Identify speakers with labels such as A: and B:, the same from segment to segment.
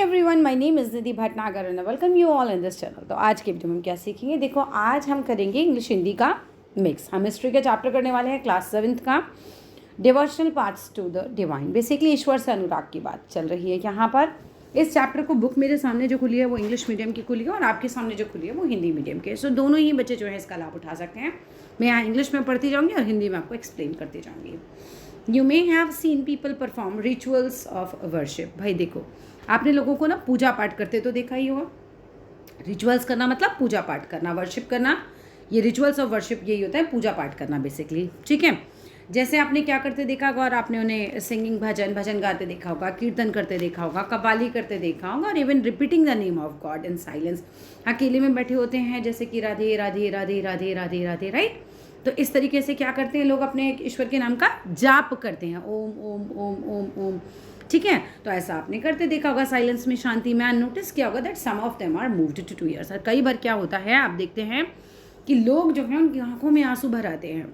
A: Everyone, my name is Nidhi Bhatnagar and welcome you all in this channel. तो आज के video में हम क्या सीखेंगे, देखो आज हम करेंगे इंग्लिश हिंदी का मिक्स। हम हिस्ट्री का चैप्टर करने वाले हैं क्लास 7th का, devotional paths to the divine. Basically ईश्वर से अनुराग की बात चल रही है यहाँ पर। इस चैप्टर को बुक मेरे सामने जो खुली है वो इंग्लिश मीडियम की खुली है और आपके सामने जो खुली है वो हिंदी मीडियम की है। सो दोनों ही बच्चे जो है इसका लाभ उठा सकते हैं। मैं यहाँ इंग्लिश में पढ़ती जाऊँगी और हिंदी में आपको एक्सप्लेन करती जाऊँगी। You may have seen people perform rituals of worship. भाई देखो, आपने लोगों को ना पूजा पाठ करते तो देखा ही होगा। रिचुअल्स करना मतलब पूजा पाठ करना, वर्शिप करना, ये रिचुअल्स ऑफ वर्शिप यही होता है, पूजा पाठ करना बेसिकली। ठीक है, जैसे आपने क्या करते देखा होगा, और आपने उन्हें सिंगिंग भजन गाते देखा होगा, कीर्तन करते देखा होगा, कव्वाली करते देखा होगा, और even repeating the name of God in silence. अकेले में बैठे होते हैं जैसे कि राधे राधे राधे राधे राधे राधे, राइट। तो इस तरीके से क्या करते हैं लोग, अपने ईश्वर के नाम का जाप करते हैं, ओम ओम ओम ओम ओम। ठीक है, तो ऐसा आपने करते देखा होगा साइलेंस में, शांति में। नोटिस किया होगा that some of them are moved to tears. और कई बार क्या होता है, आप देखते हैं कि लोग जो हैं उनकी आंखों में आंसू भर आते हैं।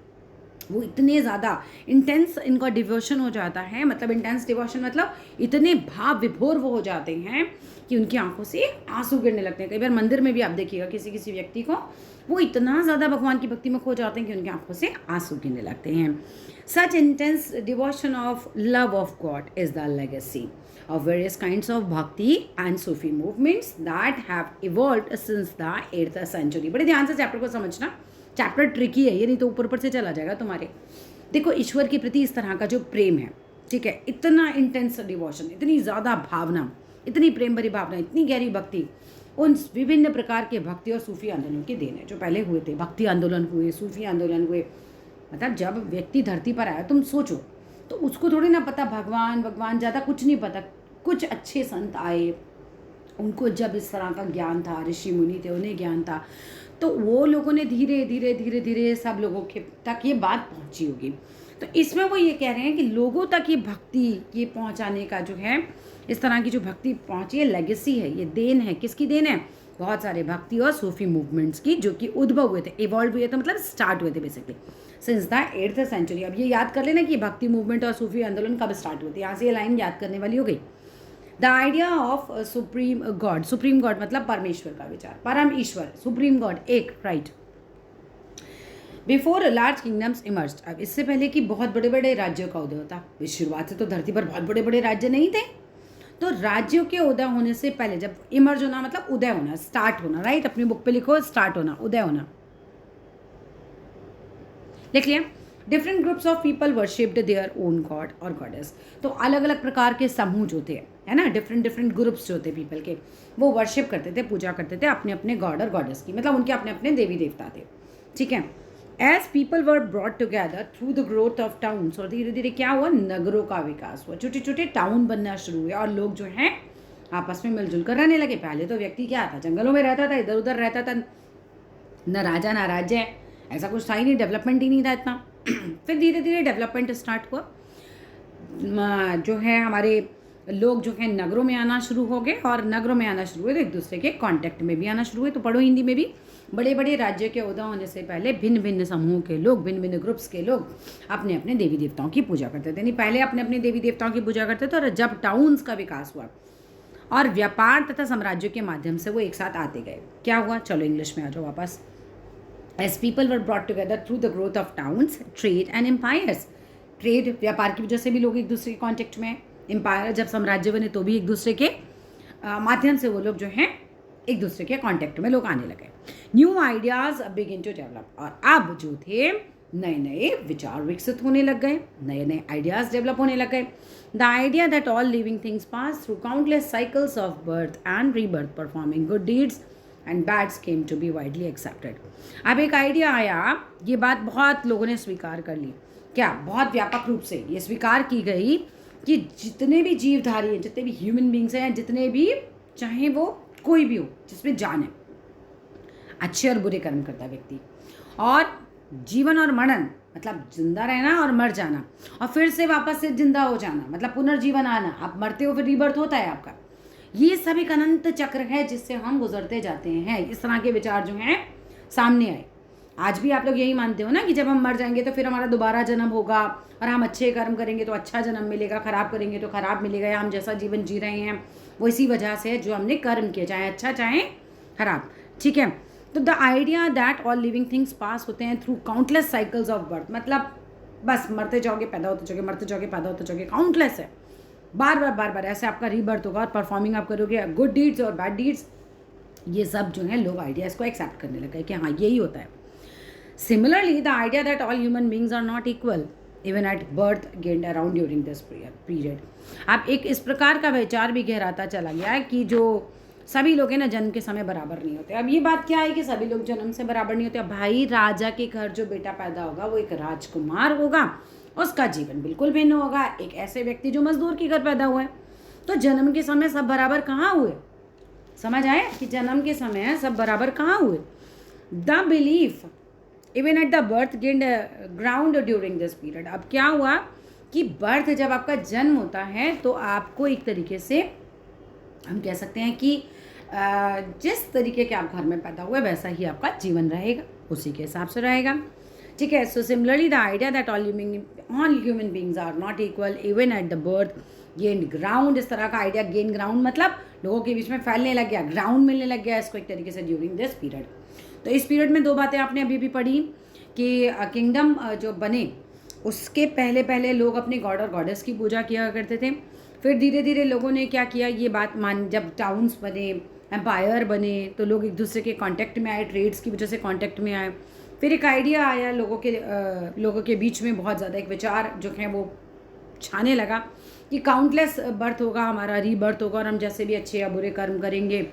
A: वो इतने ज़्यादा इंटेंस इनका डिवोशन हो जाता है, मतलब इंटेंस डिवोशन मतलब इतने भाव विभोर वो हो जाते हैं कि उनकी आंखों से आंसू गिरने लगते हैं। कई बार मंदिर में भी आप देखिएगा किसी किसी व्यक्ति को, वो इतना ज़्यादा भगवान की भक्ति में खो जाते हैं कि उनकी आंखों से आंसू गिरने लगते हैं। Such intense devotion of love of God is the legacy of various kinds of bhakti and Sufi movements that have evolved since the 8th century। बड़े ध्यान से चैप्टर को समझना, चैप्टर ट्रिकी है ये, नहीं तो ऊपर ऊपर से चला जाएगा तुम्हारे। देखो, ईश्वर के प्रति इस तरह का जो प्रेम है, ठीक है, इतना इंटेंस डिवोशन, इतनी ज़्यादा भावना, इतनी प्रेम भरी भावना, इतनी गहरी भक्ति, उन विभिन्न प्रकार के भक्ति और सूफी आंदोलन के देन है जो पहले हुए थे। भक्ति आंदोलन हुए, सूफी आंदोलन हुए, मतलब जब व्यक्ति धरती पर आया, तुम सोचो, तो उसको थोड़ी ना पता भगवान ज़्यादा कुछ नहीं पता। कुछ अच्छे संत आए, उनको जब इस तरह का ज्ञान था, ऋषि मुनि थे उन्हें ज्ञान था, तो वो लोगों ने धीरे धीरे धीरे धीरे सब लोगों के तक ये बात पहुंची होगी। तो इसमें वो ये कह रहे हैं कि लोगों तक ये भक्ति ये पहुंचाने का जो है, इस तरह की जो भक्ति पहुंची है, लेगेसी है, ये देन है। किसकी देन है? बहुत सारे भक्ति और सूफी मूवमेंट्स की, जो कि उद्भव हुए थे, इवॉल्व हुए थे, मतलब स्टार्ट हुए थे basically since the 8th century. अब ये याद कर लेना कि भक्ति मूवमेंट और सूफी आंदोलन कब स्टार्ट हुए थे, यहाँ से ये लाइन याद करने वाली हो गई। The idea of supreme God, supreme God मतलब परमेश्वर का विचार, परम ईश्वर, सुप्रीम गॉड, एक, right. Before large kingdoms emerged, अब इससे पहले कि बहुत बड़े बड़े राज्यों का उदय होता, इस शुरुआत से तो धरती पर बहुत बड़े बड़े राज्य नहीं थे। तो राज्यों के उदय होने से पहले, जब इमर्ज होना मतलब उदय होना, स्टार्ट होना, राइट, अपनी बुक पे लिखो स्टार्ट होना, उदय होना, लिख लिया। Different groups of people worshipped their own God और गॉडेस। तो अलग अलग प्रकार के समूह जो थे, है ना, डिफरेंट ग्रुप्स जो थे पीपल के, वो वर्शिप करते थे, पूजा करते थे अपने अपने गॉड और गॉडेस की, मतलब उनके अपने अपने देवी देवता थे। ठीक है, as people were brought together through the growth of towns, और धीरे धीरे क्या हुआ, नगरों का विकास हुआ, छोटे छोटे टाउन बनना शुरू हुए और लोग जो हैं आपस में मिलजुल कर रहने लगे। पहले तो व्यक्ति क्या था, जंगलों में रहता था, इधर उधर रहता था, न राजा ना राज्य, ऐसा कुछ था ही नहीं, डेवलपमेंट ही नहीं था इतना। फिर धीरे धीरे डेवलपमेंट स्टार्ट हुआ, जो है हमारे लोग जो है नगरों में आना शुरू हो गए, और नगरों में आना शुरू हुए तो एक दूसरे के कांटेक्ट में भी आना शुरू हुए। तो पढ़ो हिंदी में भी, बड़े बड़े राज्य के उदय होने से पहले भिन्न भिन्न समूह के लोग, भिन्न भिन्न ग्रुप्स के लोग अपने अपने देवी देवताओं की पूजा करते थे। नहीं, पहले अपने अपने देवी देवताओं की पूजा करते थे, और जब टाउन्स का विकास हुआ और व्यापार तथा साम्राज्यों के माध्यम से वो एक साथ आते गए, क्या हुआ, चलो इंग्लिश में आ जाओ वापस। As people were brought together through the growth of towns, trade and empires, trade व्यापार की वजह से भी लोग एक दूसरे के कांटेक्ट में, एम्पायर जब साम्राज्य बने तो भी एक दूसरे के माध्यम से वो लोग जो हैं एक दूसरे के कांटेक्ट में लोग आने लगे। New ideas begin to develop, और अब जो थे नए नए विचार विकसित होने लग गए, नए नए आइडियाज डेवलप होने लग गए। The idea that all living things pass through countless cycles of birth and rebirth, performing good deeds and bads came to be widely accepted. अब एक आइडिया आया, ये बात बहुत लोगों ने स्वीकार कर ली, क्या, बहुत व्यापक रूप से ये स्वीकार की गई कि जितने भी जीवधारी हैं, जितने भी ह्यूमन बींग्स हैं, जितने भी, चाहे वो कोई भी हो जिसमें जान है, अच्छे और बुरे कर्म करता व्यक्ति, और जीवन और मरण मतलब जिंदा रहना और मर जाना, और फिर से वापस से जिंदा हो जाना, मतलब पुनर्जीवन आना, आप मरते हो फिर रीबर्थ होता है आपका, ये सब एक अनंत चक्र है जिससे हम गुजरते जाते हैं। इस तरह के विचार जो हैं सामने आए। आज भी आप लोग यही मानते हो ना कि जब हम मर जाएंगे तो फिर हमारा दोबारा जन्म होगा, और हम अच्छे कर्म करेंगे तो अच्छा जन्म मिलेगा, खराब करेंगे तो खराब मिलेगा, या हम जैसा जीवन जी रहे हैं वो इसी वजह से है जो हमने कर्म किया, चाहे अच्छा चाहे खराब, ठीक है। तो the idea that all living things पास होते हैं through countless cycles of birth, मतलब बस मरते जाओगे पैदा होते जाओगे, मरते जाओगे पैदा होते जाओगे, काउंटलेस है, बार बार ऐसे आपका रीबर्थ होगा और परफॉर्मिंग आप करोगे गुड डीड्स और बैड डीड्स। ये सब जो है लोग आइडिया इसको एक्सेप्ट करने लगे कि हाँ यही होता है। Similarly the idea that all human beings are not equal even at birth gained around during this period. आप एक इस प्रकार का विचार भी गहराता चला गया है कि जो सभी लोग हैं ना जन्म के समय बराबर नहीं होते। अब ये बात क्या है कि सभी लोग जन्म से बराबर नहीं होते। अब भाई राजा के घर जो बेटा पैदा होगा वो एक राजकुमार होगा, उसका जीवन बिल्कुल भिन्न होगा एक ऐसे व्यक्ति जो मजदूर के घर पैदा हुआ है। तो जन्म के समय सब बराबर कहाँ हुए, समझ आए कि जन्म के समय सब बराबर कहाँ हुए। The belief even at the birth gained ground during this period. अब क्या हुआ कि बर्थ जब आपका जन्म होता है तो आपको एक तरीके से हम कह सकते हैं कि जिस तरीके के आप घर में पैदा हुए वैसा ही आपका जीवन रहेगा, उसी के हिसाब से रहेगा, ठीक है। So similarly the idea that all human beings are not equal even at the birth gain ground, इस तरह का आइडिया गेन ग्राउंड मतलब लोगों के बीच में फैलने लग गया, ग्राउंड मिलने लग गया इसको एक तरीके से ड्यूरिंग दिस पीरियड। तो इस पीरियड में दो बातें आपने अभी भी पढ़ी कि किंगडम जो बने उसके पहले पहले लोग अपने गॉड और गॉडेस की पूजा किया करते थे। फिर धीरे धीरे लोगों ने क्या किया, ये बात मान, जब टाउन्स बने, एम्पायर बने, तो लोग एक दूसरे के कांटेक्ट में आए, ट्रेड्स की वजह से कांटेक्ट में आए। फिर एक आइडिया आया लोगों के बीच में, बहुत ज़्यादा एक विचार जो है वो छाने लगा कि काउंटलेस बर्थ होगा हमारा, रीबर्थ होगा, और हम जैसे भी अच्छे या बुरे कर्म करेंगे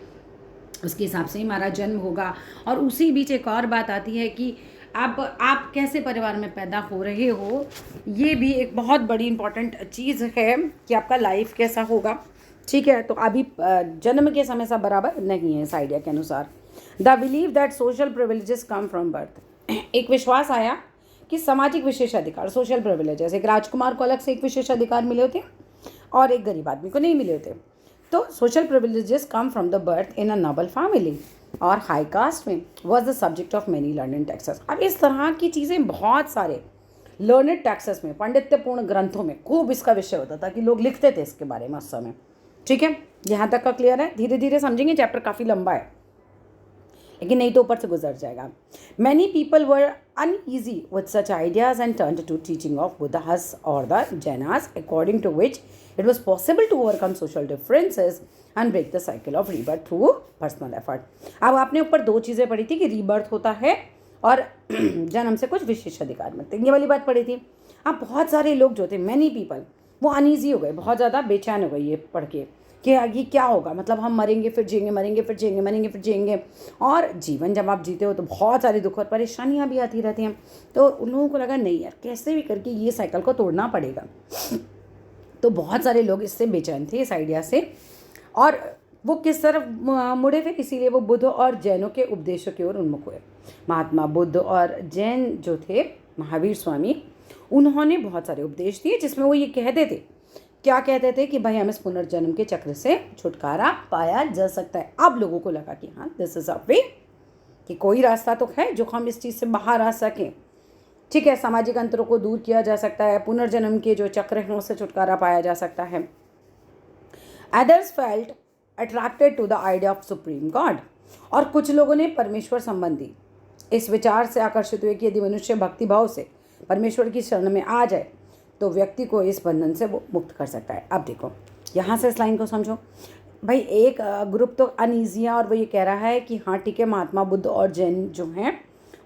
A: उसके हिसाब से ही हमारा जन्म होगा। और उसी बीच एक और बात आती है कि आप कैसे परिवार में पैदा हो रहे हो, ये भी एक बहुत बड़ी इंपॉर्टेंट चीज़ है कि आपका लाइफ कैसा होगा, ठीक है। तो अभी जन्म के समय सब बराबर नहीं है इस आइडिया के अनुसार। The believe that social privileges come from birth, एक विश्वास आया कि सामाजिक विशेषाधिकार, सोशल प्रिविलेजेस, एक राजकुमार को अलग से एक विशेषाधिकार मिले होते और एक गरीब आदमी को नहीं मिले होते। तो social privileges come from the birth in a Nobel family और हाई कास्ट में was the subject of many learning Texas. अब इस तरह की चीज़ें बहुत सारे लर्निंग टेक्सेस में, पांडित्यपूर्ण ग्रंथों में खूब इसका विषय होता था कि लोग लिखते थे इसके बारे में उस समय, ठीक है। यहाँ तक का क्लियर है, धीरे धीरे समझेंगे, चैप्टर काफ़ी लंबा है लेकिन नहीं तो ऊपर से गुजर जाएगा। Many people were uneasy with such ideas and turn to teaching of Buddhas और the Jainas according to which it was possible to overcome social differences and break the cycle of rebirth through personal effort. अब आपने ऊपर दो चीज़ें पढ़ी थी कि rebirth होता है और जन्म से कुछ विशेष अधिकार मिलते हैं, ये वाली बात पढ़ी थी। अब बहुत सारे लोग जो थे, मैनी पीपल, वो अनईजी हो गए, बहुत ज़्यादा बेचैन हो गए ये पढ़ के कि ये क्या होगा, मतलब हम मरेंगे फिर जिएंगे, मरेंगे फिर जिएंगे, मरेंगे फिर जिएंगे। और जीवन जब आप जीते हो तो बहुत सारी दुख और परेशानियाँ भी आती रहती हैं। तो उन लोगों को लगा नहीं यार, कैसे भी करके ये साइकिल को तोड़ना पड़ेगा। तो बहुत सारे लोग इससे बेचैन थे इस आइडिया से, और वो किस तरफ मुड़े फिर, इसीलिए वो बुद्ध और जैनों के उपदेशों की ओर उन्मुख हुए। महात्मा बुद्ध और जैन जो थे, महावीर स्वामी, उन्होंने बहुत सारे उपदेश दिए जिसमें वो ये कहते थे, क्या कहते थे कि भाई हमें इस पुनर्जन्म के चक्र से छुटकारा पाया जा सकता है। अब लोगों को लगा कि हाँ दिस इज अ वे, कि कोई रास्ता तो है जो हम इस चीज़ से बाहर आ सकें, ठीक है। सामाजिक अंतरों को दूर किया जा सकता है, पुनर्जन्म के जो चक्र हैं उससे छुटकारा पाया जा सकता है। Others felt attracted to the idea of supreme God, और कुछ लोगों ने परमेश्वर संबंधी इस विचार से आकर्षित हुए कि यदि मनुष्य भक्तिभाव से परमेश्वर की शरण में आ जाए तो व्यक्ति को इस बंधन से वो मुक्त कर सकता है। अब देखो यहाँ से इस लाइन को समझो भाई, एक ग्रुप तो अनईजी है और वो ये कह रहा है कि हाँ ठीक है, महात्मा बुद्ध और जैन जो हैं,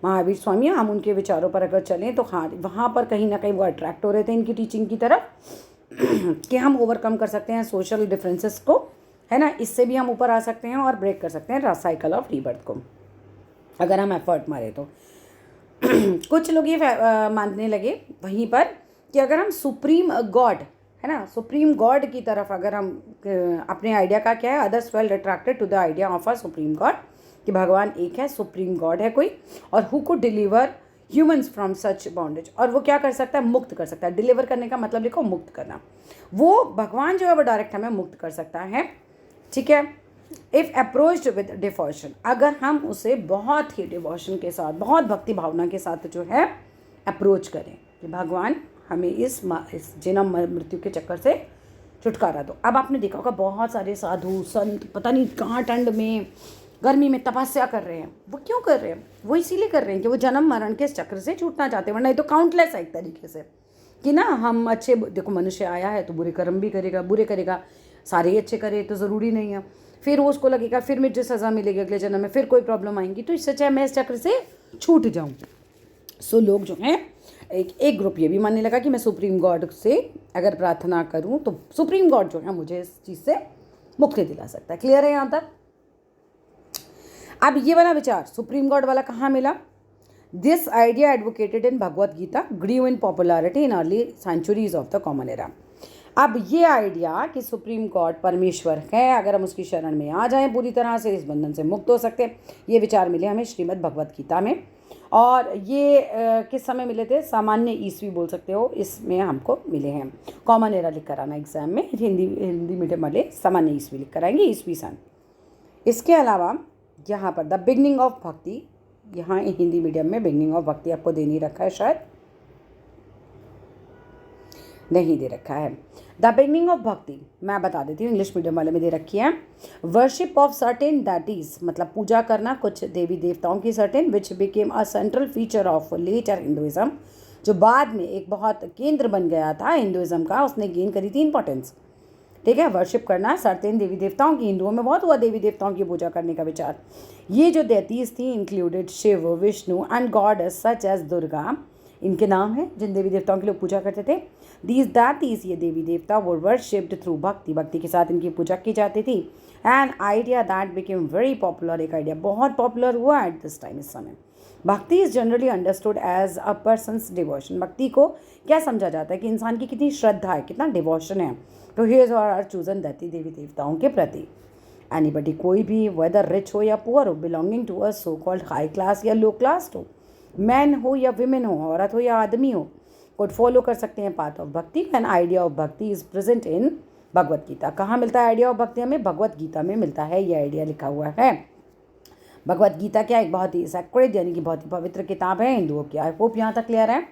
A: महावीर स्वामी, हम उनके विचारों पर अगर चलें तो हाँ वहाँ पर कहीं ना कहीं वो अट्रैक्ट हो रहे थे इनकी टीचिंग की तरफ कि हम ओवरकम कर सकते हैं सोशल डिफरेंसेस को, है ना, इससे भी हम ऊपर आ सकते हैं और ब्रेक कर सकते हैं साइकिल ऑफ रीबर्थ को, अगर हम एफर्ट मारे तो। कुछ लोग ये मानने लगे वहीं पर कि अगर हम सुप्रीम गॉड, है ना, सुप्रीम गॉड की तरफ अगर हम अपने आइडिया का क्या है, others well attracted to the idea of a supreme God, कि भगवान एक है, सुप्रीम गॉड है कोई, और who could deliver humans from such bondage, और वो क्या कर सकता है, मुक्त कर सकता है। डिलीवर करने का मतलब लिखो मुक्त करना, वो भगवान जो है वो डायरेक्ट हमें मुक्त कर सकता है, ठीक है। इफ़ अप्रोच्ड विद डिवोशन, अगर हम उसे बहुत ही डिवोशन के साथ, बहुत भक्ति भावना के साथ जो है अप्रोच करें कि भगवान हमें इस जन्म मृत्यु के चक्कर से छुटकारा दो। अब आपने देखा होगा बहुत सारे साधु संत पता नहीं कहाँ ठंड में गर्मी में तपस्या कर रहे हैं। वो क्यों कर रहे हैं? वो इसीलिए कर रहे हैं कि वो जन्म मरण के चक्र से छूटना चाहते हैं, वरना ये तो काउंटलेस है एक तरीके से कि ना हम अच्छे, देखो मनुष्य आया है तो बुरे कर्म भी करेगा, बुरे करेगा, सारे ही अच्छे करे तो ज़रूरी नहीं है, फिर वो उसको लगेगा फिर मुझे सज़ा मिलेगी अगले जन्म में, फिर कोई प्रॉब्लम आएंगी, तो इससे चाहे मैं इस चक्र से छूट जाऊँ। सो लोग जो हैं एक ग्रुप ये भी मानने लगा कि मैं सुप्रीम गॉड से अगर प्रार्थना करूं तो सुप्रीम गॉड जो है मुझे इस चीज़ से मुक्ति दिला सकता है। क्लियर है यहाँ तक? अब ये वाला विचार सुप्रीम गॉड वाला कहाँ मिला? This idea advocated in Bhagavad Gita grew in popularity in early centuries of the common era. अब ये आइडिया कि सुप्रीम गॉड परमेश्वर है, अगर हम उसकी शरण में आ जाएं पूरी तरह से इस बंधन से मुक्त हो सकते हैं, ये विचार मिले हमें श्रीमद् भगवत गीता में। और ये किस समय मिले थे? सामान्य ईस्वी बोल सकते हो, इसमें हमको मिले हैं। कॉमन एरा लिख कर आना एग्जाम में, हिंदी मीडियम वाले सामान्य ईस्वी लिख कर आएंगे, ईस्वी सन। इसके अलावा यहाँ पर द बिगनिंग ऑफ भक्ति, यहाँ हिंदी मीडियम में बिगनिंग ऑफ भक्ति आपको दे नहीं रखा है, शायद नहीं दे रखा है। द बिगनिंग ऑफ भक्ति मैं बता देती हूँ, इंग्लिश मीडियम वाले में दे रखी है। वर्शिप ऑफ सर्टेन दैटीज, मतलब पूजा करना कुछ देवी देवताओं की, certain which became a central feature of later Hinduism, जो बाद में एक बहुत केंद्र बन गया था हिंदुइज्म का, उसने गेन करी थी इंपॉर्टेंस। ठीक है, वर्शिप करना सर्टेन देवी देवताओं की, हिंदुओं में बहुत हुआ देवी देवताओं की पूजा करने का विचार। ये जो डेटीज थी included Shiva, Vishnu and goddess such as Durga, इनके नाम हैं जिन देवी देवताओं की लोग पूजा करते थे। दीज दैटीज, ये देवी देवता वो वर्शिप्ड थ्रू भक्ति, भक्ति के साथ इनकी पूजा की जाती थी। And idea that became very popular, एक आइडिया बहुत पॉपुलर हुआ एट दिस टाइम, इस समय। Bhakti is generally understood as a person's devotion, भक्ति को क्या समझा जाता है कि इंसान की कितनी श्रद्धा है, कितना डिवोशन है तो हिज और आर चूजन दैती देवी देवताओं के प्रति। एनीबडी, कोई भी, वेदर रिच हो या पुअर हो, belonging to a so called high class या लो क्लास हो, मैन हो या विमेन हो, औरत हो या आदमी हो, कोड फॉलो कर सकते हैं पाथ ऑफ भक्ति। एन आइडिया ऑफ भक्ति is present in Bhagavad Gita. कहाँ मिलता है आइडिया ऑफ भक्ति? हमें भगवत गीता में मिलता है, ये आइडिया लिखा हुआ है। भगवत गीता क्या, एक बहुत ही सैक्रेड यानी कि बहुत ही पवित्र किताब है हिंदुओं की। आई होप यहाँ तक क्लियर है।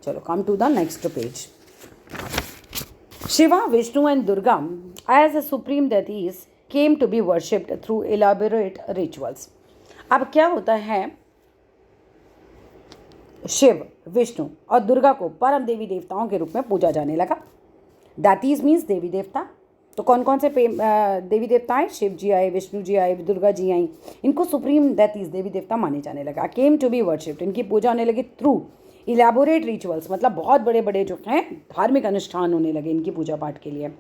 A: चलो come to the next page. Shiva, Vishnu and Durga as a supreme deities came to be worshipped through elaborate rituals. अब क्या होता है, शिव, विष्णु और दुर्गा को परम देवी देवताओं के रूप में पूजा जाने लगा। दैटीज मीन्स देवी देवता। तो कौन कौन से देवी देवता हैं? शिव जी आए, विष्णु जी आए, दुर्गा जी आई, इनको सुप्रीम दैटीज देवी देवता माने जाने लगा। केम टू बी वर्शिप्ड, इनकी पूजा होने लगी थ्रू इलेबोरेट रिचुअल्स, मतलब बहुत बड़े बड़े जो हैं धार्मिक अनुष्ठान होने लगे इनकी पूजा पाठ के लिए।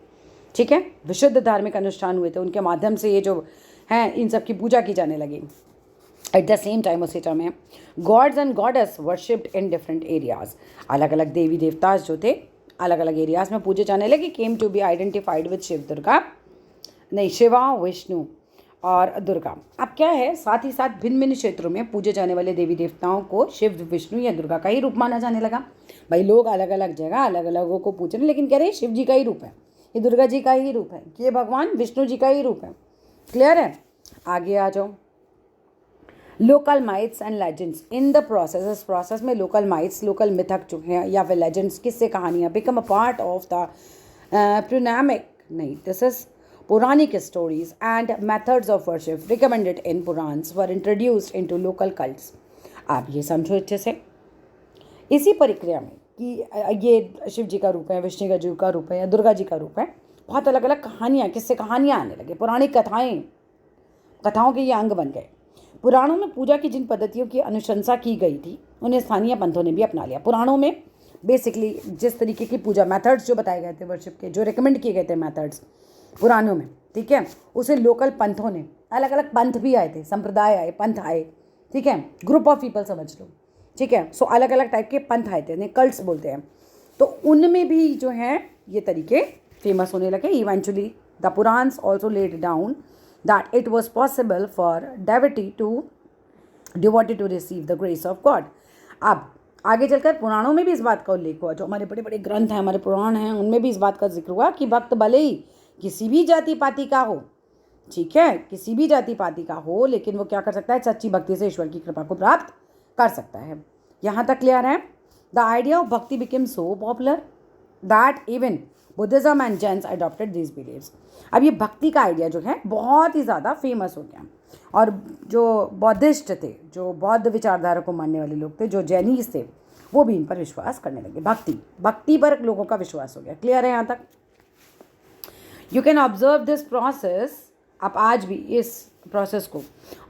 A: ठीक है, विशुद्ध धार्मिक अनुष्ठान हुए थे, उनके माध्यम से ये जो हैं इन सब की पूजा की जाने लगी। एट द सेम टाइम उसी समय gods and goddess worshipped in different areas, अलग अलग देवी देवता जो थे अलग अलग एरियाज में पूजे जाने लगे। Came to be identified with Shiva, Durga नहीं, शिवा, विष्णु और दुर्गा। अब क्या है, साथ ही साथ भिन्न भिन्न क्षेत्रों में पूजे जाने वाले देवी देवताओं को शिव, विष्णु या दुर्गा का ही रूप माना जाने लगा। भाई लोग अलग अलग जगह अलग अलग को पूछ रहे हैं, लेकिन कह रहे हैं शिव जी का ही रूप है, ये दुर्गा जी का ही रूप है, ये भगवान विष्णु जी का ही रूप है। क्लियर है? आगे आ जाओ। Local myths and legends in the process, इस प्रोसेस में लोकल माइथ्स, लोकल मिथक जो हैं या फिर लेजेंड्स, किस्से कहानियाँ, become a part of the Puranic, नहीं this is Pauranik stories and methods of worship recommended in Puranas were introduced into local cults. आप ये समझो अच्छे से, इसी प्रक्रिया में कि ये शिव जी का रूप है, विष्णु जी का रूप है या दुर्गा जी का रूप है, बहुत अलग अलग कहानियाँ, किस्से कहानियाँ आने लगे, पौराणिक कथाओं के ये अंग बन गए। पुराणों में पूजा की जिन पद्धतियों की अनुशंसा की गई थी उन्हें स्थानीय पंथों ने भी अपना लिया। पुराणों में बेसिकली जिस तरीके की पूजा मेथड्स जो बताए गए थे वर्शिप के, जो रिकमेंड किए गए थे मेथड्स पुराणों में, ठीक है, उसे लोकल पंथों ने, अलग अलग पंथ भी आए थे, संप्रदाय आए, पंथ आए, ठीक है, ग्रुप ऑफ पीपल समझ लो, ठीक है। सो अलग अलग टाइप के पंथ आए थे, इन्हें कल्ट्स बोलते हैं। तो उनमें भी जो हैं ये तरीके फेमस होने लगे। Eventually the Puranas also laid down that it was possible for devotee to receive the grace of God। अब आगे चलकर पुराणों में भी इस बात का उल्लेख हुआ, जो हमारे बड़े बड़े ग्रंथ हैं, हमारे पुराण हैं, उनमें भी इस बात का जिक्र हुआ कि भक्त भले ही किसी भी जाति पाति का हो, ठीक है, किसी भी जाति पाति का हो, लेकिन वो क्या कर सकता है, सच्ची भक्ति से ईश्वर की कृपा को प्राप्त कर सकता है। यहाँ तक क्लियर है? The idea of bhakti became so popular that even Buddhism and Jains adopted this believes. अब ये भक्ति का आइडिया जो है बहुत ही ज़्यादा फेमस हो गया, और जो बौद्धिस्ट थे, जो बौद्ध विचारधारा को मानने वाले लोग थे, जो जैनीस थे, वो भी इन पर विश्वास करने लगे। भक्ति पर लोगों का विश्वास हो गया। क्लियर है यहाँ तक? You can observe this process, आप आज भी इस प्रोसेस को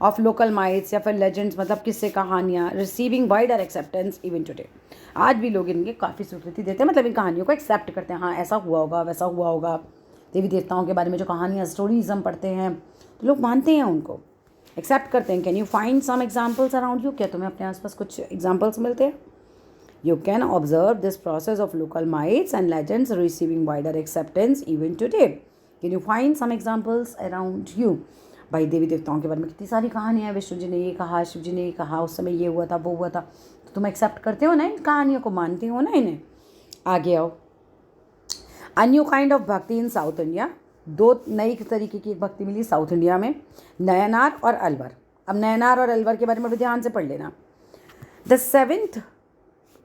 A: ऑफ लोकल माइट्स या फिर लेजेंड्स, मतलब किस्से कहानियाँ, receiving wider acceptance even today. आज भी लोग इनके काफ़ी स्वीकृति देते हैं, मतलब इन कहानियों को एक्सेप्ट करते हैं। हाँ, ऐसा हुआ होगा, वैसा हुआ होगा। देवी देवताओं के बारे में जो कहानियाँ, स्टोरीज हम पढ़ते हैं, तो लोग मानते हैं, उनको एक्सेप्ट करते हैं। Can you find some examples around you? क्या तुम्हें अपने आसपास कुछ एग्जाम्पल्स मिलते हैं? You can observe this process of local myths and legends receiving wider acceptance even today. Can you find some examples around you? भाई देवी देवताओं के बारे में कितनी सारी कहानियाँ हैं। विष्णु जी ने ये कहा, शिव जी ने ये कहा, उस समय ये हुआ था, वो हुआ था। तो तुम एक्सेप्ट करते हो ना इन कहानियों को, मानते हो ना इन्हें? आगे आओ। अ न्यू काइंड ऑफ भक्ति इन साउथ इंडिया। दो नई तरीके की भक्ति मिली साउथ इंडिया में, नयनार और अलवर। अब नयनार और अलवर के बारे में भी ध्यान से पढ़ लेना। The 7th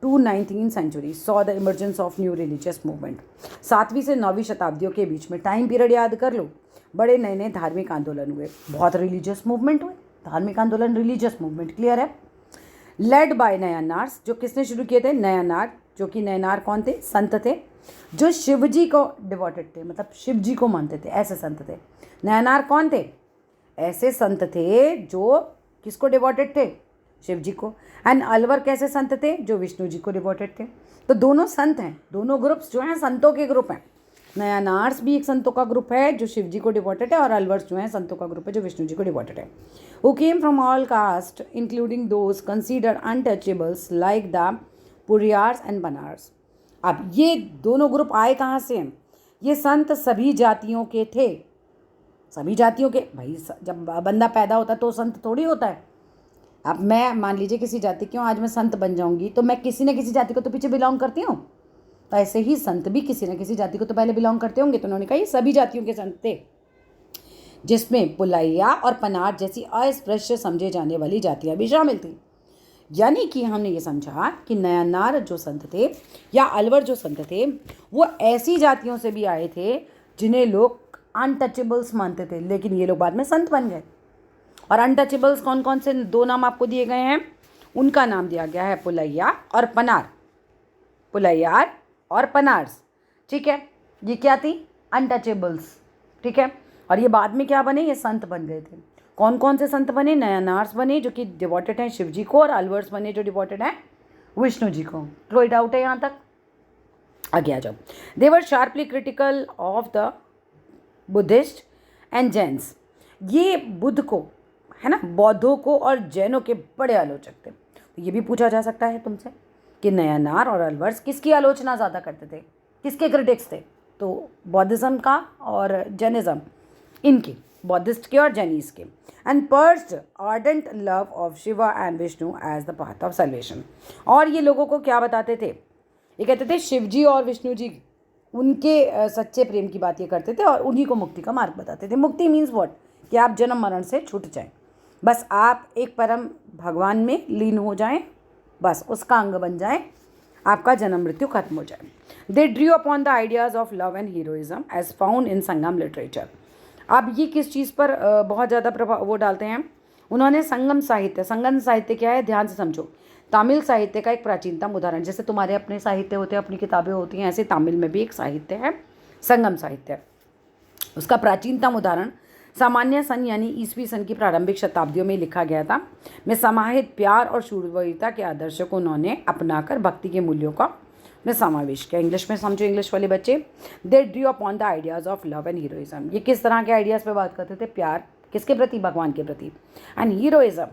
A: to 19th century saw the emergence of new religious movement। 7वीं से 9वीं शताब्दियों के बीच में, टाइम पीरियड याद कर लो, बड़े नए नए धार्मिक आंदोलन हुए, बहुत रिलीजियस मूवमेंट हुए, धार्मिक आंदोलन, रिलीजियस मूवमेंट। क्लियर है? Led by Nayanars. जो किसने शुरू किए थे? नयनार। जो कि नयनार कौन थे? संत थे, जो शिव जी को डिवोटेड थे, मतलब शिव जी को मानते थे, ऐसे संत थे। नयनार कौन थे? ऐसे संत थे जो किसको डिवोटेड थे? शिव जी को। एंड अलवर कैसे संत थे? जो विष्णु जी को डिवोटेड थे। तो दोनों संत हैं, दोनों ग्रुप्स जो हैं संतों के ग्रुप हैं। नयानार्स भी एक संतों का ग्रुप है जो शिव जी को डिवोटेड है, और अलवर्स जो हैं संतों का ग्रुप है जो विष्णु जी को डिवोटेड है। Who came from all caste including those consider untouchables like the Pulaiyars and Panars. अब ये दोनों ग्रुप आए कहाँ से हैं? ये संत सभी जातियों के थे, सभी जातियों के। भाई जब बंदा पैदा होता है तो संत थोड़ी होता है। अब मैं मान लीजिए किसी जाति की हूँ, आज मैं संत बन जाऊंगी, तो मैं किसी न किसी जाति को तो पीछे बिलोंग करती हूँ। तो ऐसे ही संत भी किसी न किसी जाति को तो पहले बिलोंग करते होंगे। तो उन्होंने कहा ये सभी जातियों के संत थे, जिसमें पुलैया और पनार जैसी अस्पृश्य समझे जाने वाली जातियाँ भी शामिल थी। यानी कि हमने ये समझा कि नयनार जो संत थे या अलवर जो संत थे, वो ऐसी जातियों से भी आए थे जिन्हें लोग अनटचेबल्स मानते थे, लेकिन ये लोग बाद में संत बन गए। और अनटचेबल्स कौन कौन से? दो नाम आपको दिए गए हैं, उनका नाम दिया गया है पुलैया और पनार। पुलैयार और पनार्स, ठीक है। ये क्या थी? अनटचेबल्स, ठीक है। और ये बाद में क्या बने? ये संत बन गए थे। कौन कौन से संत बने? नयनार्स बने जो कि डिवोटेड हैं शिव जी को, और अलवर्स बने जो डिवोटेड हैं विष्णु जी को। कोई डाउट है यहाँ तक? आगे आ जाओ। They were sharply critical of the Buddhist and Jains. ये बुद्ध को, है ना, बौद्धों को और जैनों के बड़े आलोचक थे। तो ये भी पूछा जा सकता है तुमसे कि नयनार और अलवर्स किसकी आलोचना ज़्यादा करते थे, किसके क्रिटिक्स थे? तो बौद्धिज्म का और जैनिज्म, इनकी, बौद्धिस्ट के और जैनीस के। And pursued ardent love of Shiva and Vishnu as the path of salvation. और ये लोगों को क्या बताते थे? ये कहते थे शिव जी और विष्णु जी, उनके सच्चे प्रेम की बात ये करते थे और उन्हीं को मुक्ति का मार्ग बताते थे। मुक्ति मीन्स व्हाट? कि आप जन्म मरण से छूट जाएं, बस आप एक परम भगवान में लीन हो जाएं, बस उसका अंग बन जाएं, आपका जन्म मृत्यु खत्म हो जाए। They drew upon the ideas of love and heroism as found in Sangam literature. अब ये किस चीज़ पर बहुत ज़्यादा प्रभाव वो डालते हैं? उन्होंने संगम साहित्य, संगम साहित्य क्या है ध्यान से समझो, तमिल साहित्य का एक प्राचीनतम उदाहरण। जैसे तुम्हारे अपने साहित्य होते हैं, अपनी किताबें होती हैं, ऐसे तमिल में भी एक साहित्य है संगम साहित्य। उसका प्राचीनतम उदाहरण सामान्य सन यानी ईस्वी सन की प्रारंभिक शताब्दियों में लिखा गया था। में समाहित प्यार और शूरवीरता के आदर्श को उन्होंने अपनाकर भक्ति के मूल्यों का में समावेश किया। इंग्लिश में समझो इंग्लिश वाले बच्चे। दे drew upon the ideas of love and heroism. ये किस तरह के आइडियाज़ पे बात करते थे? प्यार किसके प्रति? भगवान के प्रति। And heroism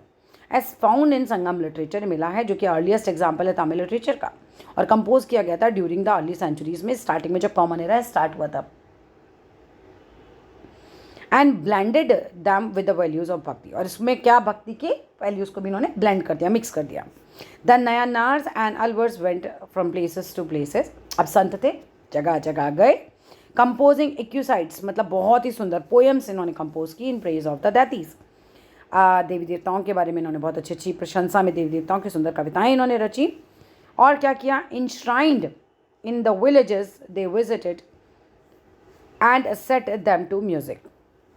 A: as found in Sangam literature मिला है, जो कि अर्लीस्ट एग्जाम्पल है तमिल लिटरेचर का, और कंपोज किया गया था ड्यूरिंग द अर्ली सेंचुरीज में, स्टार्टिंग में जब कॉमन एरा स्टार्ट हुआ था। And blended them with the values of भक्ति। और इसमें क्या? भक्ति के वैल्यूज़ को भी इन्होंने ब्लेंड कर दिया, मिक्स कर दिया। The Nayanars and Alvars went from places to places. अब संत थे, जगह जगह गए, कंपोजिंग एक्यूसाइड्स, मतलब बहुत ही सुंदर पोएम्स इन्होंने कंपोज की इन प्रेज ऑफ द दैतीज। देवी देवताओं के बारे में इन्होंने बहुत अच्छी अच्छी प्रशंसा में देवी देवताओं की सुंदर कविताएं इन्होंने रची। और क्या किया? Enshrined in the villages they visited and set them to music.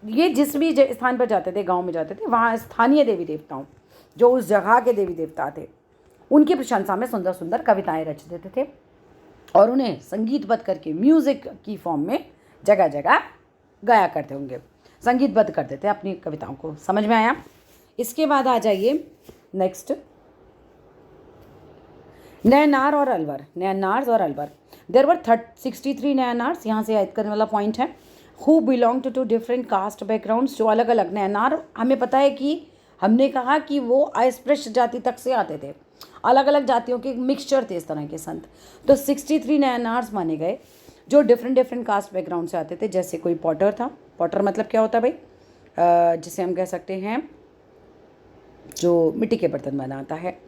A: ये जिस भी स्थान पर जाते थे, गांव में जाते थे, वहाँ स्थानीय देवी देवताओं, जो उस जगह के देवी देवता थे, उनकी प्रशंसा में सुंदर सुंदर कविताएं रच देते थे और उन्हें संगीतबद्ध करके म्यूज़िक की फॉर्म में जगह जगह गाया करते होंगे, संगीतबद्ध करते थे अपनी कविताओं को। समझ में आया? इसके बाद आ जाइए नेक्स्ट, नयनार और अलवर। नयनार्स और अलवर, देयर वर 63 नयनार्स, यहाँ से याद करने वाला पॉइंट है। Who belong to different caste backgrounds, जो अलग अलग। नयनार हमें पता है कि हमने कहा कि वो अस्पृश्य जाति तक से आते थे, अलग अलग जातियों के मिक्सचर थे इस तरह के संत। तो 63 नयनार्स माने गए जो डिफरेंट कास्ट बैकग्राउंड से आते थे। जैसे कोई पॉटर था, पॉटर मतलब क्या होता है भाई, जिसे हम कह सकते हैं जो मिट्टी के बर्तन बनाता है।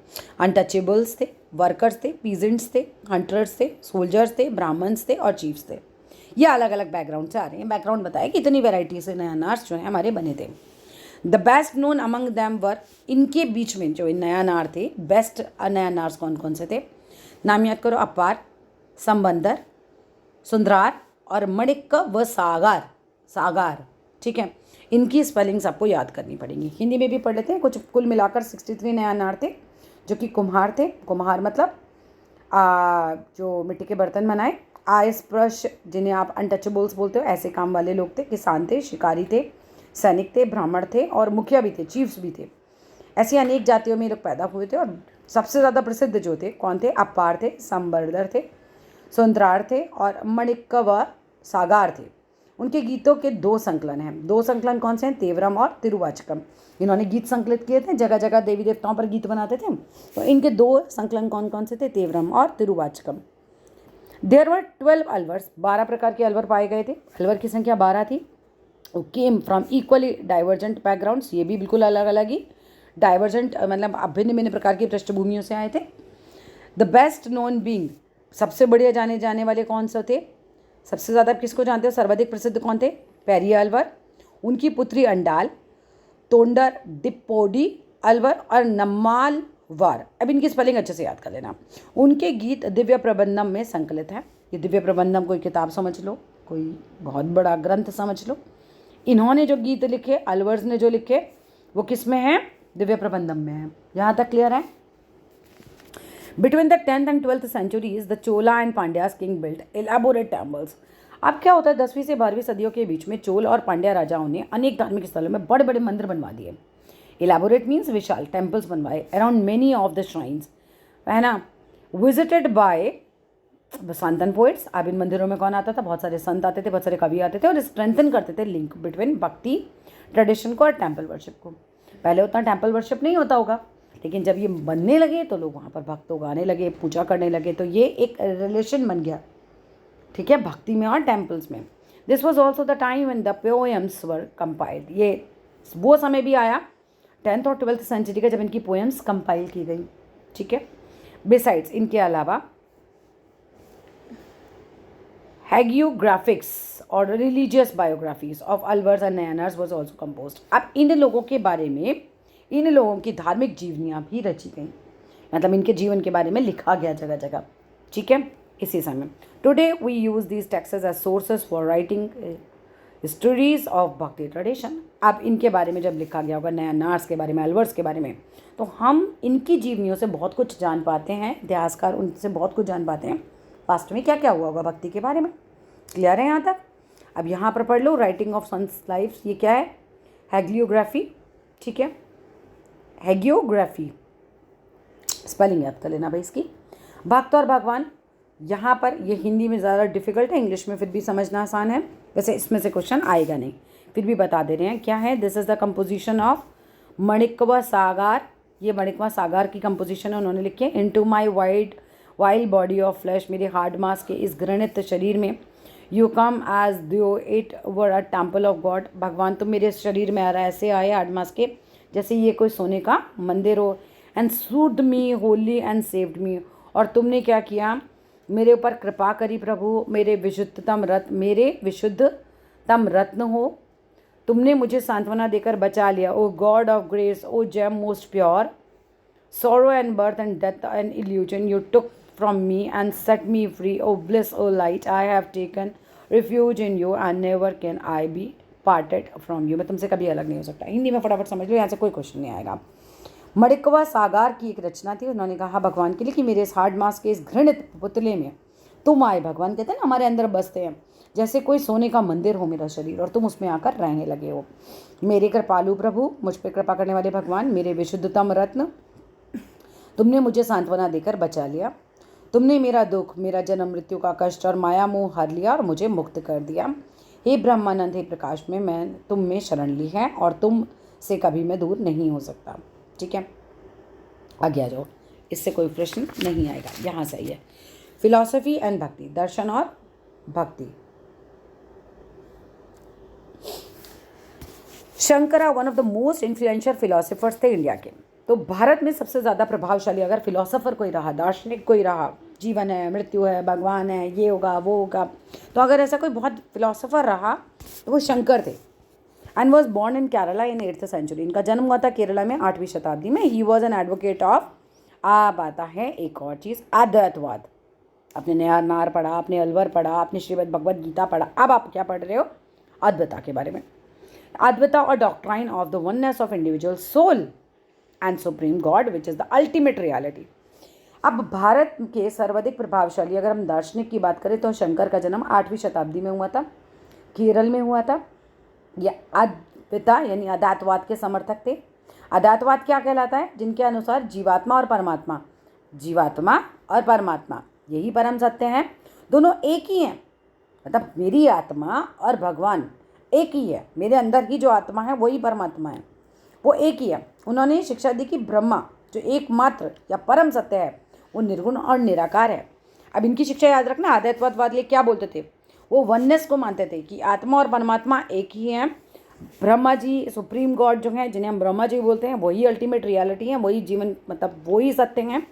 A: अनटचेबल्स थे, वर्कर्स थे, पीजेंट्स थे, हंटर्स थे, सोल्जर्स थे, ब्राह्मण्स थे और चीफ्स थे। ये अलग अलग बैकग्राउंड से आ रहे हैं। बैकग्राउंड बताया कि इतनी वैरायटी से नयनार्स जो हैं हमारे बने थे। The best known among them वर, इनके बीच में जो नयनार थे, बेस्ट नयनार्स कौन कौन से थे? नाम याद करो, अपार, संबंदर, सुंदरार और मणिक व सागार। सागार, ठीक है। इनकी स्पेलिंग्स आपको याद करनी पड़ेंगी। हिंदी में भी पढ़ लेते हैं। कुछ कुल मिलाकर 63 नयनार थे जो कि कुम्हार थे। कुम्हार मतलब जो मिट्टी के बर्तन बनाए। अस्पृश्य, जिन्हें आप अनटचेबल्स बोलते हो, ऐसे काम वाले लोग थे। किसान थे, शिकारी थे, सैनिक थे, ब्राह्मण थे और मुखिया भी थे, चीफ्स भी थे। ऐसी अनेक जातियों में लोग पैदा हुए थे और सबसे ज़्यादा प्रसिद्ध जो थे कौन थे? अपार थे, संबर्दर थे, सुंदरार थे और मणिक व सागार थे। उनके गीतों के 2 संकलन हैं। 2 संकलन कौन से हैं? तेवरम और तिरुवाचकम। इन्होंने गीत संकलित किए थे, जगह जगह देवी देवताओं पर गीत बनाते थे। तो इनके 2 संकलन कौन कौन से थे? तेवरम और तिरुवाचकम। देयर वर 12 अलवर्स, 12 प्रकार के अलवर पाए गए थे। अलवर की संख्या 12 थी। Came from equally divergent backgrounds, ये भी बिल्कुल अलग अलग ही डाइवर्जेंट मतलब भिन्न भिन्न प्रकार की पृष्ठभूमियों से आए थे। द बेस्ट नोन बींग, सबसे बढ़िया जाने जाने वाले कौन से थे? सबसे ज़्यादा किसको जानते हो? सर्वाधिक प्रसिद्ध कौन थे? पेरिया अलवर, उनकी पुत्री अंडाल, तोंडर डिप्पोडी अलवर और नम्माल वार। अब इनकी स्पेलिंग अच्छे से याद कर लेना। उनके गीत दिव्य प्रबंधम में संकलित हैं। ये दिव्य प्रबंधम कोई किताब समझ लो, कोई बहुत बड़ा ग्रंथ समझ लो। इन्होंने जो गीत लिखे, अलवर्स ने जो लिखे, वो किस में है? दिव्य प्रबंधम में है। यहाँ तक क्लियर है? Between the 10th and 12th centuries, the Chola and Pandya's king built elaborate temples. अब क्या होता है, 10वीं से 12वीं सदियों के बीच में चोल और पांड्या राजाओं ने अनेक धार्मिक स्थलों में बड़े बड़े मंदिर बनवा दिए। इलेबोरेट मीन्स विशाल, टेम्पल्स बनवाए around many of the shrines, है ना। Visited by Sant and poets. अब इन मंदिरों में कौन आता था? बहुत सारे संत आते थे, बहुत सारे कवि आते थे और स्ट्रेंथन करते थे लिंक बिटवीन भक्ति ट्रेडिशन को और टेम्पल वर्शिप को। पहले उतना टेम्पल वर्शिप नहीं होता होगा, लेकिन जब ये बनने लगे तो लोग वहाँ पर भक्तों गाने लगे, पूजा करने लगे, तो ये एक रिलेशन बन गया, ठीक है, भक्ति में और टेम्पल्स में। This was also the time when the poems were compiled. ये वो समय भी आया 10th और 12th सेंचुरी का जब इनकी पोएम्स कंपाइल की गई, ठीक है। बिसाइड्स, इनके अलावा हैगियोग्राफिक्स और religious biographies of Alvars and Nayanars was also composed. अब इन लोगों के बारे में, इन लोगों की धार्मिक जीवनियाँ भी रची गई, मतलब इनके जीवन के बारे में लिखा गया जगह जगह, ठीक है, इसी समय। Today we use these texts as sources for writing stories of bhakti tradition. अब इनके बारे में जब लिखा गया होगा, नयनार्स के बारे में, अलवर्स के बारे में, तो हम इनकी जीवनियों से बहुत कुछ जान पाते हैं, इतिहासकार उनसे बहुत कुछ जान पाते हैं पास्ट में क्या क्या हुआ होगा भक्ति के बारे में। क्लियर है यहाँ तक? अब यहाँ पर पढ़ लो, राइटिंग ऑफ सन्स लाइफ, ये क्या है? हैगियोग्राफी, ठीक है, हैगियोग्राफी, स्पेलिंग याद कर लेना भाई इसकी। भक्त और भगवान, यहाँ पर ये हिंदी में ज़्यादा डिफिकल्ट है, इंग्लिश में फिर भी समझना आसान है, वैसे इसमें से क्वेश्चन आएगा नहीं, फिर भी बता दे रहे हैं क्या है। This is the composition of Manikkavasagar. ये मणिकवा सागार की कंपोजिशन है, उन्होंने लिखी है। Into my vile body of flesh, मेरे हार्ड मास के इस घृणित शरीर में, you came as though it were a temple of God. भगवान तुम मेरे शरीर में आ रहा है, ऐसे आए हार्ड मास के जैसे ये कोई सोने का मंदिर हो। And sued me Holi and saved me, और तुमने क्या किया? मेरे ऊपर कृपा करी प्रभु, मेरे विशुद्धतम रत्न हो, तुमने मुझे सांत्वना देकर बचा लिया। O God of grace, O gem most pure, sorrow and birth and death and illusion you took from me and set me free. O bliss, O light, I have taken refuge in you and never can I be parted from you. मैं तुमसे कभी अलग नहीं हो सकता। हिंदी में फटाफट समझ लो, यहाँ से कोई क्वेश्चन नहीं आएगा। मणिकवा सागर की एक रचना थी। उन्होंने कहा भगवान के लिए कि मेरे इस हार्ड मास के इस घृणित पुतले में तुम आए। भगवान कहते हैं ना हमारे अंदर बसते हैं, जैसे कोई सोने का मंदिर हो मेरा शरीर और तुम उसमें आकर रहने लगे हो। मेरे कृपालु प्रभु, मुझ पर कृपा करने वाले भगवान, मेरे विशुद्धतम रत्न, तुमने मुझे सांत्वना देकर बचा लिया। तुमने मेरा दुख, मेरा जन्म मृत्यु का कष्ट और माया मोह हर लिया और मुझे मुक्त कर दिया। हे ब्रह्मानंद, हे प्रकाश में, मैं तुम में शरण ली है और तुम से कभी मैं दूर नहीं हो सकता। ठीक है, आगे आ जाओ, इससे कोई प्रश्न नहीं आएगा। यहाँ सही है। फिलॉसफी एंड भक्ति, दर्शन और भक्ति। Shankara one of the most influential philosophers थे इंडिया के। तो भारत में सबसे ज़्यादा प्रभावशाली अगर फिलोसोफर कोई रहा, दार्शनिक कोई रहा, जीवन है, मृत्यु है, भगवान है, ये होगा वो होगा, तो अगर ऐसा कोई बहुत फिलोसोफर रहा तो वो शंकर थे। And was born in Kerala in 8th century. इनका जन्म हुआ था केरला में 8वीं शताब्दी में। He was an advocate of, अब आता है एक और चीज़, अद्वैतवाद। आपने नया नार पढ़ा, आपने अलवर पढ़ा, आपने श्रीमद् भगवद गीता पढ़ा, अब आप क्या पढ़ रहे हो? अद्वैता के बारे में। अद्वैता और doctrine of the oneness of individual soul and supreme god which is the ultimate reality. अब भारत के सर्वाधिक प्रभावशाली अगर हम दार्शनिक की बात करें तो शंकर का जन्म 8वीं शताब्दी में हुआ था, केरल में हुआ था। यह अद्वैता यानी अद्वैतवाद के समर्थक थे। अद्वैतवाद क्या कहलाता है? जिनके अनुसार जीवात्मा और परमात्मा, जीवात्मा और परमात्मा यही परम सत्य हैं, दोनों एक ही हैं। मतलब मेरी आत्मा और भगवान एक ही है, मेरे अंदर की जो आत्मा है वही परमात्मा है, वो एक ही है। उन्होंने शिक्षा दी कि ब्रह्मा जो एकमात्र या परम सत्य है वो निर्गुण और निराकार है। अब इनकी शिक्षा याद रखना, अद्वैतवाद वाले क्या बोलते थे? वो वननेस को मानते थे कि आत्मा और परमात्मा एक ही हैं। ब्रह्मा जी, सुप्रीम गॉड जो हैं, जिन्हें हम ब्रह्मा जी बोलते हैं, वही अल्टीमेट रियलिटी है, वही जीवन, मतलब वही सत्य हैं।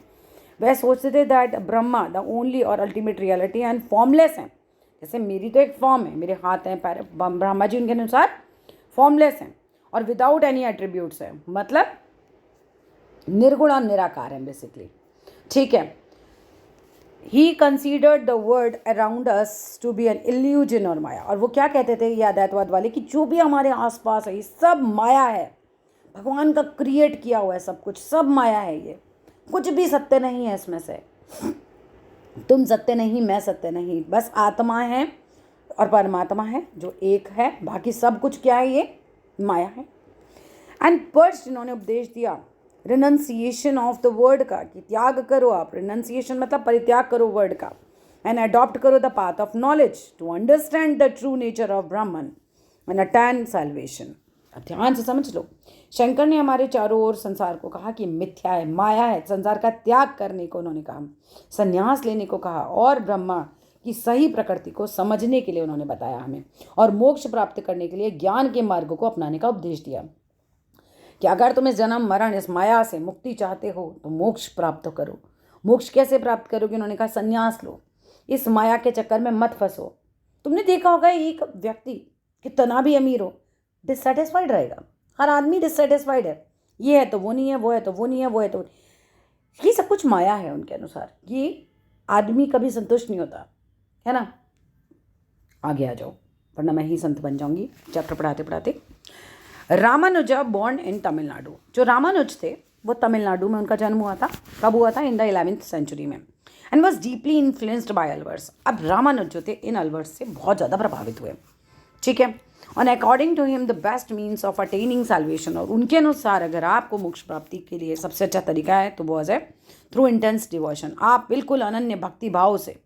A: वह सोचते थे दैट ब्रह्मा द ओनली और अल्टीमेट रियलिटी एंड फॉर्मलेस हैं। जैसे मेरी तो एक फॉर्म है, मेरे हाथ हैं, पैर, ब्रह्मा जी उनके अनुसार फॉर्मलेस हैं और विदाउट एनी एट्रीब्यूट्स है, मतलब निर्गुण और निराकार है बेसिकली। ठीक है। He considered the world around us to be an illusion और माया। और वो क्या कहते थे ये अद्वैतवाद वाले कि जो भी हमारे आसपास है ये सब माया है, भगवान का क्रिएट किया हुआ है सब कुछ, सब माया है, ये कुछ भी सत्य नहीं है इसमें से। तुम सत्य नहीं, मैं सत्य नहीं, बस आत्मा है और परमात्मा है जो एक है, बाकी सब कुछ क्या है? ये माया है। एंड फर्स्ट इन्होंने उपदेश दिया रिनंसिएशन ऑफ द वर्ड का, कि त्याग करो आप। रिनंसिएशन मतलब परित्याग करो वर्ड का। एंड अडॉप्ट करो the path of knowledge to understand the true nature of Brahman and attain salvation. अब ध्यान से समझ लो, शंकर ने हमारे चारों ओर संसार को कहा कि मिथ्या है, माया है, संसार का त्याग करने को उन्होंने कहा, संन्यास लेने को कहा, और ब्रह्मा की सही प्रकृति को समझने के लिए उन्होंने बताया हमें, और मोक्ष प्राप्त करने के लिए ज्ञान के मार्ग को अपनाने का उपदेश दिया कि अगर तुम इस जन्म मरण, इस माया से मुक्ति चाहते हो तो मोक्ष प्राप्त करो। मोक्ष कैसे प्राप्त करोगे? उन्होंने कहा संन्यास लो, इस माया के चक्कर में मत फंसो। तुमने देखा होगा एक व्यक्ति कितना भी अमीर हो, डिससेटिस्फाइड रहेगा। हर आदमी डिससेटिस्फाइड है, ये है तो वो नहीं है, वो है तो वो नहीं है, वो है तो ये सब कुछ माया है उनके अनुसार। ये आदमी कभी संतुष्ट नहीं होता है ना। आगे आ जाओ वरना मैं ही संत बन जाऊंगी चैप्टर पढ़ाते पढ़ाते। Ramanuja born in Tamil Nadu. जो रामानुज थे वो तमिलनाडु में उनका जन्म हुआ था। कब हुआ था? इन द 11th सेंचुरी में। And was deeply influenced by Alvars. अब रामानुज जो थे इन अलवर्स से बहुत ज़्यादा प्रभावित हुए। ठीक है। और according to him the best means of attaining salvation. और उनके अनुसार अगर आपको मोक्ष प्राप्ति के लिए सबसे अच्छा तरीका है तो वो है थ्रू इंटेंस डिवोशन। आप बिल्कुल अनन्य भक्ति भाव से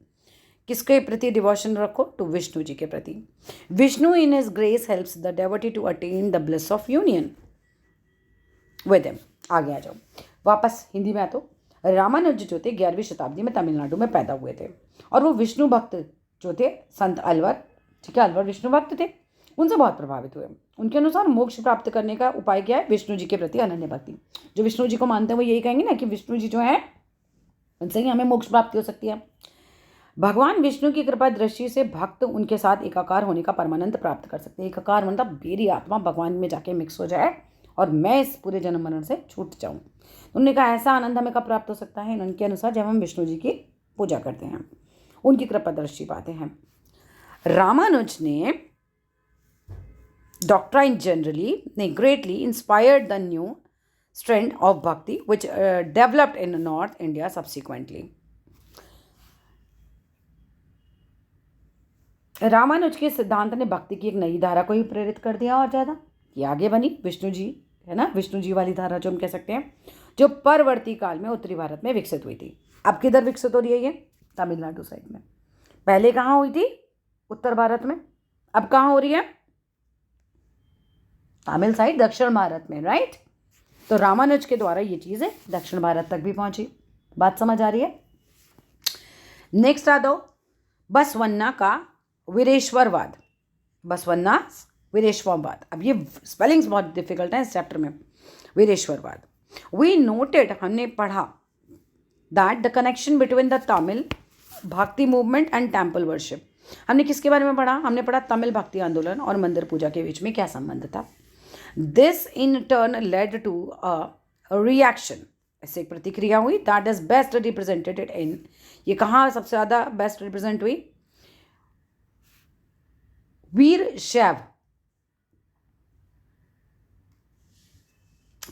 A: किसके प्रति डिवोशन रखो? टू विष्णु जी के प्रति। Vishnu in his grace helps the devotee to attain the bliss of union with him. आगे आ जाओ, वापस हिंदी में आ। तो रामानुज जो थे 11वीं शताब्दी में तमिलनाडु में पैदा हुए थे और वो विष्णु भक्त जो थे संत अलवर, ठीक है, अलवर विष्णु भक्त थे, उनसे बहुत प्रभावित हुए। उनके अनुसार मोक्ष प्राप्त करने का उपाय क्या है? विष्णु जी के प्रति अनन्य भक्ति। जो विष्णु जी को मानते हैं वो यही कहेंगे ना कि विष्णु जी जो है उनसे ही हमें मोक्ष प्राप्ति हो सकती है। भगवान विष्णु की कृपा दृष्टि से भक्त उनके साथ एकाकार होने का परमानंद प्राप्त कर सकते हैं। एकाकार मतलब मेरी आत्मा भगवान में जाके मिक्स हो जाए और मैं इस पूरे जन्म मरण से छूट जाऊं। उन्होंने कहा ऐसा आनंद हमें कब प्राप्त हो सकता है? उनके अनुसार जब हम विष्णु जी की पूजा करते हैं, उनकी कृपा दृष्टि पाते हैं। रामानुज ने डॉक्ट्राइन जनरली ने greatly inspired the new strand of bhakti which developed in North India subsequently. Ramanuja के सिद्धांत ने भक्ति की एक नई धारा को ही प्रेरित कर दिया और ज़्यादा ये आगे बनी विष्णु जी, है ना, विष्णु जी वाली धारा जो हम कह सकते हैं, जो परवर्ती काल में उत्तरी भारत में विकसित हुई थी। अब किधर विकसित हो रही है ये? तमिलनाडु साइड में। पहले कहाँ हुई थी? उत्तर भारत में। अब कहाँ हो रही है? तमिल साइड, दक्षिण भारत में, राइट। तो रामानुज के द्वारा ये चीज़ें दक्षिण भारत तक भी पहुंची। बात समझ आ रही है? नेक्स्ट आ दो बसवन्ना का वीरेश्वरवाद। बसवन्ना वीरेश्वरवाद। अब ये स्पेलिंग्स बहुत डिफिकल्ट है इस चैप्टर में। वीरेश्वरवाद। वी नोटेड, हमने पढ़ा, that the connection between the Tamil भक्ति मूवमेंट एंड टेम्पल वर्शिप। हमने किसके बारे में पढ़ा? हमने पढ़ा तमिल भक्ति आंदोलन और मंदिर पूजा के बीच में क्या संबंध था। This in turn led to a reaction, इससे एक प्रतिक्रिया हुई, that is best represented in, ये कहाँ सबसे ज़्यादा बेस्ट रिप्रेजेंट हुई? वीरशैव।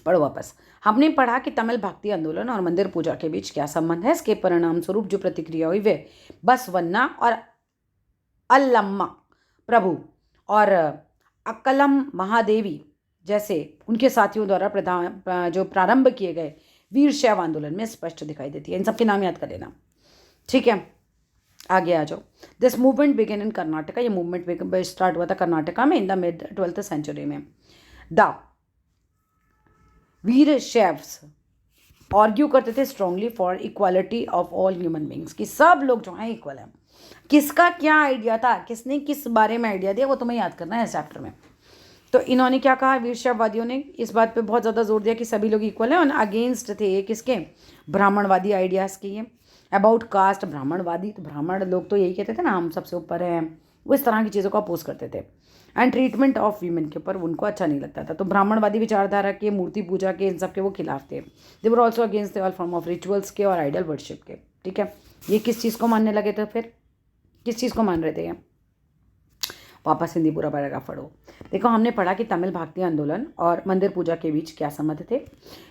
A: पढ़ो वापस। हमने पढ़ा कि तमिल भक्ति आंदोलन और मंदिर पूजा के बीच क्या संबंध है। इसके परिणाम स्वरूप जो प्रतिक्रिया हुई वे बसवन्ना और अल्लम्मा प्रभु और अक्कलम महादेवी जैसे उनके साथियों द्वारा जो प्रारंभ किए गए वीरशैव आंदोलन में स्पष्ट दिखाई देती है। इन सबके नाम याद कर लेना, ठीक है। आगे आ जाओ। This movement began in Karnataka. ये मूवमेंट स्टार्ट हुआ था कर्नाटका में in the mid 12th century में। द वीरशैव्स आर्ग्यू करते थे strongly for equality of all human beings, कि सब लोग जो हैं इक्वल हैं। किसका क्या आइडिया था, किसने किस बारे में आइडिया दिया, वो तुम्हें याद करना है इस चैप्टर में। तो इन्होंने क्या कहा, वीरशैववादियों ने इस बात पे बहुत ज़्यादा जोर दिया कि सभी लोग इक्वल हैं, और अगेंस्ट थे ये किसके? ब्राह्मणवादी आइडियाज़ के। ये अबाउट कास्ट, ब्राह्मणवादी, तो ब्राह्मण लोग तो यही कहते थे ना हम सबसे ऊपर हैं, वो इस तरह की चीज़ों को अपोज करते थे। एंड ट्रीटमेंट ऑफ वीमेन के ऊपर उनको अच्छा नहीं लगता था। तो ब्राह्मणवादी विचारधारा के, मूर्ति पूजा के, इन सब के वो खिलाफ थे। They were also against all form of rituals के और आइडल वर्शिप के, ठीक है। ये किस चीज़ को मानने लगे थे फिर? किस चीज़ को मान रहे थे ये? वापस हिंदी पूरा पैराग्राफ पढ़ो। देखो, हमने पढ़ा कि तमिल भक्ति आंदोलन और मंदिर पूजा के बीच क्या संबंध थे।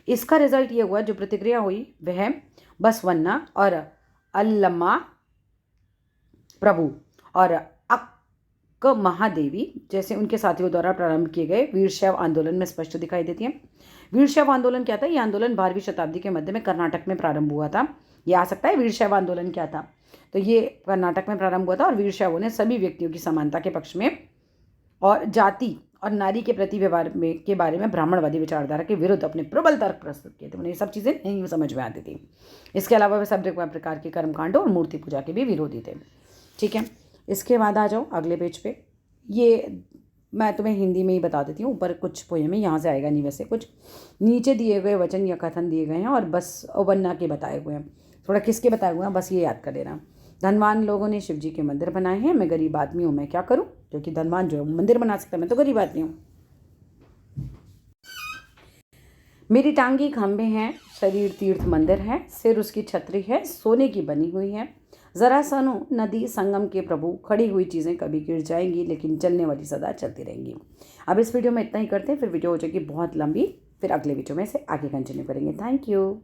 A: इसका रिजल्ट ये हुआ, जो प्रतिक्रिया हुई वह बसवन्ना और अल्लम्मा प्रभु और अक्क महादेवी जैसे उनके साथियों द्वारा प्रारंभ किए गए वीरशैव आंदोलन में स्पष्ट दिखाई देती है। वीरशैव आंदोलन क्या था? ये आंदोलन 12वीं शताब्दी के मध्य में कर्नाटक में प्रारंभ हुआ था। ये आ सकता है वीरशैव आंदोलन क्या था? तो ये कर्नाटक में प्रारंभ हुआ था और वीरशैवों ने सभी व्यक्तियों की समानता के पक्ष में और जाति और नारी के प्रति व्यवहार में के बारे में ब्राह्मणवादी विचारधारा के विरुद्ध अपने प्रबल तर्क प्रस्तुत किए थे। उन्हें ये सब चीज़ें नहीं समझ में आती थी। इसके अलावा वे सब प्रकार के कर्मकांडों और मूर्ति पूजा के भी विरोधी थे, ठीक है। इसके बाद आ जाओ अगले पेज पे। ये मैं तुम्हें हिंदी में ही बता देती हूँ, ऊपर कुछ पोएम है, यहाँ से आएगा नहीं वैसे कुछ। नीचे दिए गए वचन या कथन दिए गए हैं और बस वन्ना के बताए हुए हैं। थोड़ा किसके बताए हुए हैं बस ये याद कर लेना। धनवान लोगों ने शिव जी के मंदिर बनाए हैं, मैं गरीब आदमी हूँ, मैं क्या करूँ? क्योंकि धनवान जो है मंदिर बना सकता है, मैं तो गरीब आदमी हूँ। मेरी टांगी खंभे हैं, शरीर तीर्थ मंदिर है, सिर उसकी छतरी है, सोने की बनी हुई है। जरा सनो नदी संगम के प्रभु, खड़ी हुई चीज़ें कभी गिर जाएंगी लेकिन चलने वाली सदा चलती रहेंगी। अब इस वीडियो में इतना ही करते हैं, फिर वीडियो हो जाएगी बहुत लंबी, फिर अगले वीडियो में से आगे कंटिन्यू करेंगे। Thank you.